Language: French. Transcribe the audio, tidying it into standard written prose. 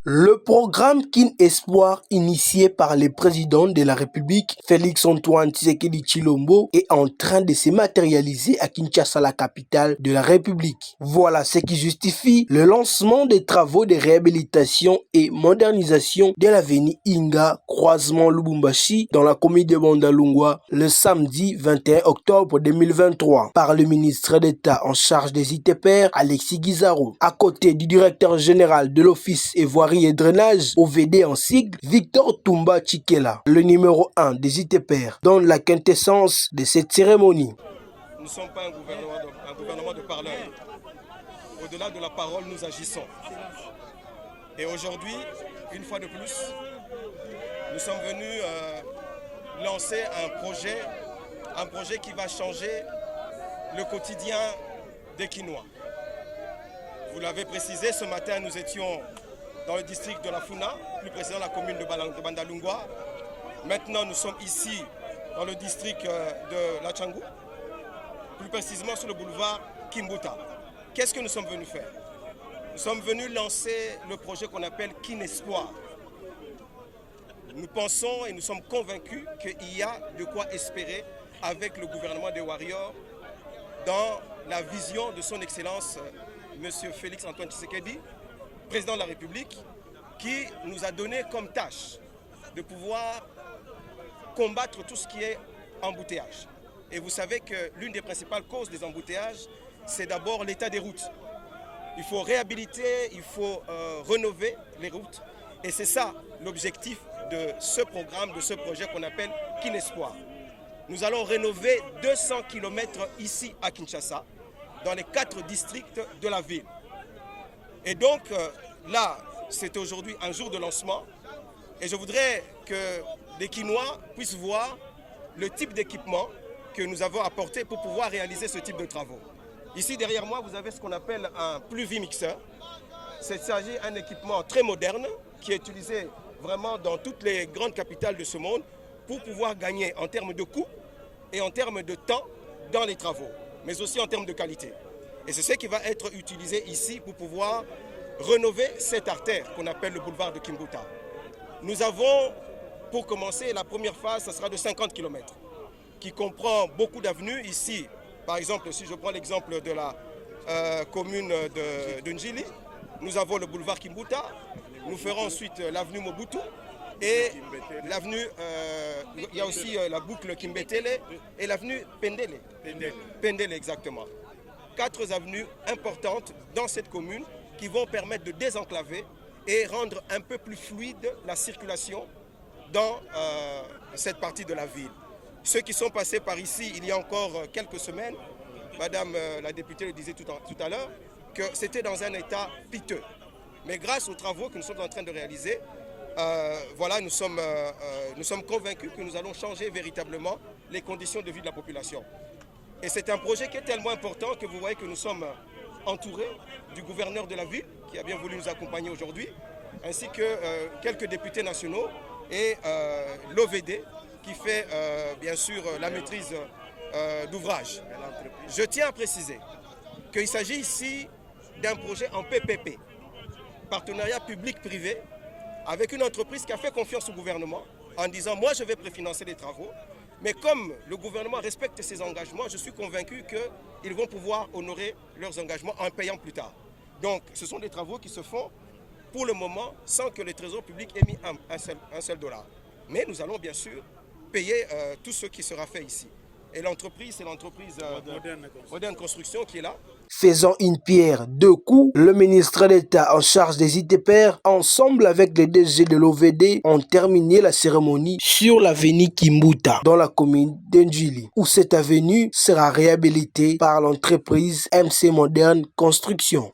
Le programme Kin Espoir, initié par le président de la République, Félix-Antoine Tshisekedi Tshilombo, est en train de se matérialiser à Kinshasa, la capitale de la République. Voilà ce qui justifie le lancement des travaux de réhabilitation et modernisation de l'avenue Inga, croisement Lubumbashi, dans la commune de Bandalungwa, le samedi 21 octobre 2023, par le ministre d'État en charge des ITPR, Alexis Guizaro, à côté du directeur général de l'Office Ivoirie et drainage, OVD en sigle, Victor Toumba Tchikela, le numéro 1 des ITPR, donne la quintessence de cette cérémonie. Nous ne sommes pas un gouvernement de parleurs. Au-delà de la parole, nous agissons. Et aujourd'hui, une fois de plus, nous sommes venus lancer un projet qui va changer le quotidien des Kinois. Vous l'avez précisé, ce matin, nous étions dans le district de la Funa, plus précisément la commune de Bandalungwa. Maintenant, nous sommes ici dans le district de la Tchangou, plus précisément sur le boulevard Kimbuta. Qu'est-ce que nous sommes venus faire? Nous sommes venus lancer le projet qu'on appelle Kin Espoir. Nous pensons et nous sommes convaincus qu'il y a de quoi espérer avec le gouvernement des Warriors dans la vision de son Excellence M. Félix-Antoine Tshisekedi, président de la République, qui nous a donné comme tâche de pouvoir combattre tout ce qui est embouteillage. Et vous savez que l'une des principales causes des embouteillages, c'est d'abord l'état des routes. Il faut réhabiliter, il faut rénover les routes. Et c'est ça l'objectif de ce programme, de ce projet qu'on appelle Kin Espoir. Nous allons rénover 200 km ici à Kinshasa, dans les 4 districts de la ville. Et donc là, c'est aujourd'hui un jour de lancement. Et je voudrais que les Kinois puissent voir le type d'équipement que nous avons apporté pour pouvoir réaliser ce type de travaux. Ici derrière moi, vous avez ce qu'on appelle un pluvimixeur. Il s'agit d'un équipement très moderne qui est utilisé vraiment dans toutes les grandes capitales de ce monde pour pouvoir gagner en termes de coût et en termes de temps dans les travaux, mais aussi en termes de qualité. Et c'est ce qui va être utilisé ici pour pouvoir rénover cette artère qu'on appelle le boulevard de Kimbuta. Nous avons, pour commencer, la première phase, ça sera de 50 km, qui comprend beaucoup d'avenues. Ici, par exemple, si je prends l'exemple de la commune de Njili, nous avons le boulevard Kimbuta, nous ferons ensuite l'avenue Mobutu, et l'avenue, il y a aussi la boucle Kimbetele et l'avenue Pendele. Pendele, exactement. 4 avenues importantes dans cette commune qui vont permettre de désenclaver et rendre un peu plus fluide la circulation dans cette partie de la ville. Ceux qui sont passés par ici il y a encore quelques semaines, Madame la députée le disait tout à l'heure, que c'était dans un état piteux. Mais grâce aux travaux que nous sommes en train de réaliser, voilà, nous sommes convaincus que nous allons changer véritablement les conditions de vie de la population. Et c'est un projet qui est tellement important que vous voyez que nous sommes entourés du gouverneur de la ville, qui a bien voulu nous accompagner aujourd'hui, ainsi que quelques députés nationaux et l'OVD, qui fait bien sûr la maîtrise d'ouvrage. Je tiens à préciser qu'il s'agit ici d'un projet en PPP, partenariat public-privé, avec une entreprise qui a fait confiance au gouvernement en disant « moi je vais préfinancer les travaux ». Mais comme le gouvernement respecte ses engagements, je suis convaincu qu'ils vont pouvoir honorer leurs engagements en payant plus tard. Donc ce sont des travaux qui se font pour le moment sans que le Trésor public ait mis un seul dollar. Mais nous allons bien sûr payer tout ce qui sera fait ici. Et l'entreprise, c'est l'entreprise Moderne Construction qui est là. Faisant une pierre deux coups, le ministre d'État en charge des ITPR, ensemble avec les DG de l'OVD, ont terminé la cérémonie sur l'avenue Kimbuta, dans la commune d'Njili, où cette avenue sera réhabilitée par l'entreprise MC Moderne Construction.